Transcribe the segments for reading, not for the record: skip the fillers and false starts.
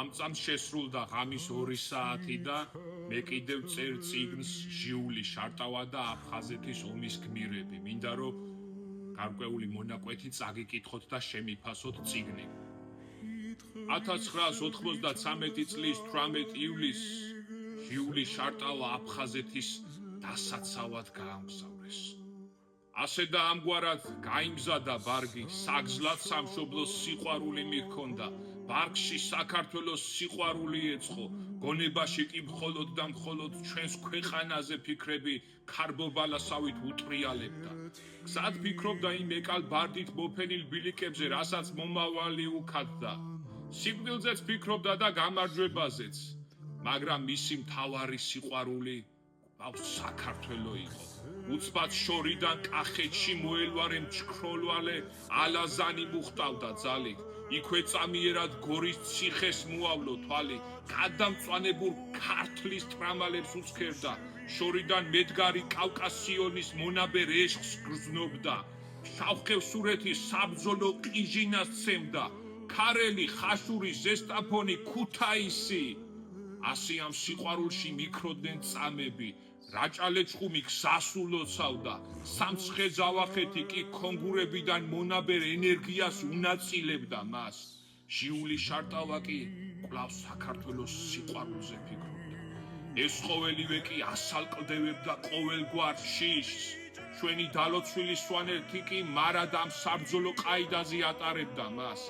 ამ წამს შესრულდა ღამის 2 საათი და მე კიდევ წერ წიგნს ჟიული შარტავა და აფხაზეთის ომის გმირები. მინდა რომ გარკვეული მონაკვეთი წაგიკითხოთ და შემიფასოთ წიგნი. 1993 წლის 18 ივლისს ჟიული შარტავა აფხაზეთის დასაცავად გაამგზავრეს. ასე და ამგვარად გაიმგზადა ბარგი, საგზლად სამშობლოს სიყვარული მიჰქონდა, ბარგში საქართველოს სიყვარული ეწყო, გონებაში კი მხოლოდ და მხოლოდ ჩვენს ქვეყანაზე ფიქრები ქარბობალასავით უტრიალებდა. გზად ფიქრობდა იმ ეკალ ბარდით მოფენილ ბილიკებზე, რასაც მომავალი უქადდა. სიკვდილზეც ფიქრობდა და გამარჯვებაზეც, მაგრამ მისი მთავარი სიყვარული საქართველო იყო. უცბად შორიდან კახეთში მოელვარე მჩქროლვალე ალაზანი მუხტავდა ძალით. იქვე წამიერად გორის ციხეს მოავლო თვალი, გადამწვანებულ ქართლის ტრამალებს უცქერდა, შორიდან მედგარი კავკასიონის მონაბერ ეშხს გრძნობდა, შავხევსურეთი საბრძოლო ყიჟინას ცემდა, ქარელი, ხაშური, ზესტაფონი, ქუთაისი. ასე ამ სიყვარულში მიქროდნენ წამები, რაჭალეჩხუმი გზას ულოცავდა, სამცხე ჯავახეთი კი კონგურებიდან მონაბერ ენერგიას უნაწილებდა მას. ჟიული შარტავა კი კვლავ საქართველოს სიყვარულზე ფიქრობდა. ეს ყოველივე კი ასალკლდებდა ყოველგვარ შიშს. ჩვენი დალოცვილი სვანეთი კი მარად ამ საბრძოლო ყაიდაზე ატარებდა მას.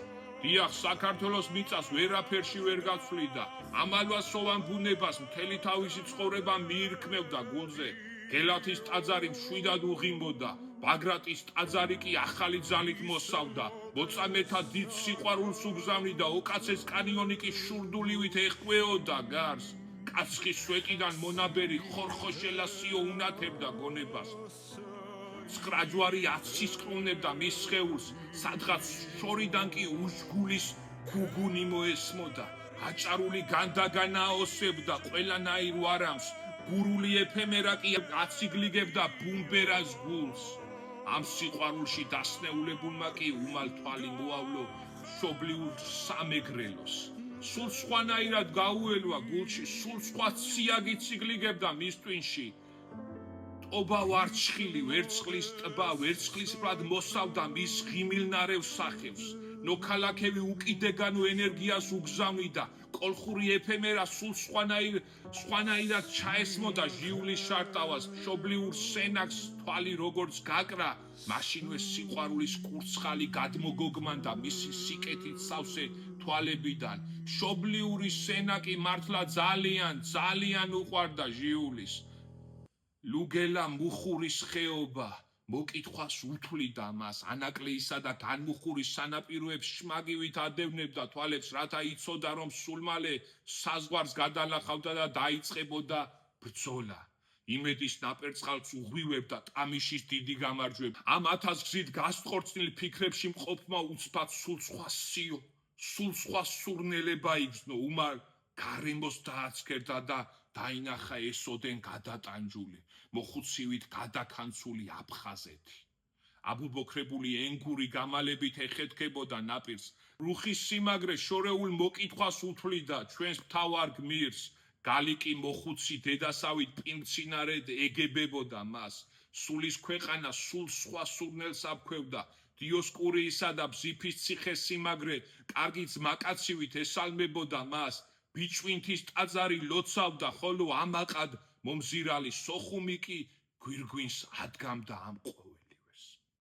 დიახ, საქართველოს მიწას ვერაფერში ვერ გაცვლიდა, ამალვასოვან ბუნებას მთელი თავისი ცხოვრება მიირქმევდა გულზე. გელათის ტაძარი მშვიდად უღიმბოდა, ბაგრატის ტაძარი კი ახალი ძალით მოსავდა, მოწამეთა დიდ სიყვარულს უგზავნიდა, ოკაცეს კანიონი კი შურდულივით ეხვეოდა გარს. კაცხის სვეტიდან მონაბერი ხორხოშელასიო უნათებდა გონებას. ცხრაჯვარი აცისკრუნებდა მის სხეულს, სადღაც შორიდან კი უშგულის გუგუნი მოესმოდა. აჭარული განდაგანა ოსებდა ყველანაირ ვარამს, გურული ეფემერა კი აციგლიგებდა ბუმბერას გულს. ამ სიყვარულში დასნეულებულმა კი უმალ თვალი მოავლო მშობლიურ სამეგრელოს. სულ სხვანაირად გაუელვა გულში, სულ სხვა ციაგი ციგლიგებდა მის ტვინში. ტობა ვარცხილი, ვერცხლის ტბა, ვერცხლისფრად მოსავდა მის ღიმილნარევ სახევს. ნოქალაქევი უკიდეგანო ენერგიას უგზავნიდა, კოლხური ეფემერა სულ სხვანაირად ჩაესმოდა ჟიულის შარტავას, მშობლიურ სენაკს თვალი როგორც გაკრა, მაშინვე სიყვარულის კურცხალი გადმოგოგმანდა მისი სიკეთით სავსე თვალებიდან. მშობლიური სენაკი მართლა ძალიან უყვარდა ჟიულის. ლუგელა მუხურის ხეობა მოკითხვას უთვლიდა მას, ანაკლეისა და განმუხურის სანაპიროებს შმაგივით ადევნებდა თვალებს, რათა იცოდა რომ სულ მალე საზღვარს გადალახავდა და დაიწყებოდა ბრძოლა. იმედის ნაპერწყალს უღვივებდა ტამიშის დიდი გამარჯვება. ამ ათასგზით გასტყორცნილ ფიქრებში მყოფმა უცბად სულ სხვა სურნელება იგრძნო, უმალ გარემოს დააცქერდა და დაინახა ესოდენ გადატანჯული, მოხუცივით გადაქანცული აფხაზეთი. აბუბოქრებული ენგური გამალებით ეხეთქებოდა ნაპირს. რუხის სიმაგრე შორეულ მოკითხვას უთვლიდა ჩვენს მთავარ გმირს. გალიკი მოხუცი დედასავით პინცინარედ ეგებებოდა მას. სულის ქვეყანა სულ სხვა სურნელს აფქვევდა. დიოსკურიისა და ბზიფის ციხეს სიმაგრე კარგი ძმაკაცივით ესალმებოდა მას. ბიჭვინთის ტაძარი ლოცავდა, ხოლო ამაყად მომზირალი სოხუმი კი გვირგვინს ადგამდა ამ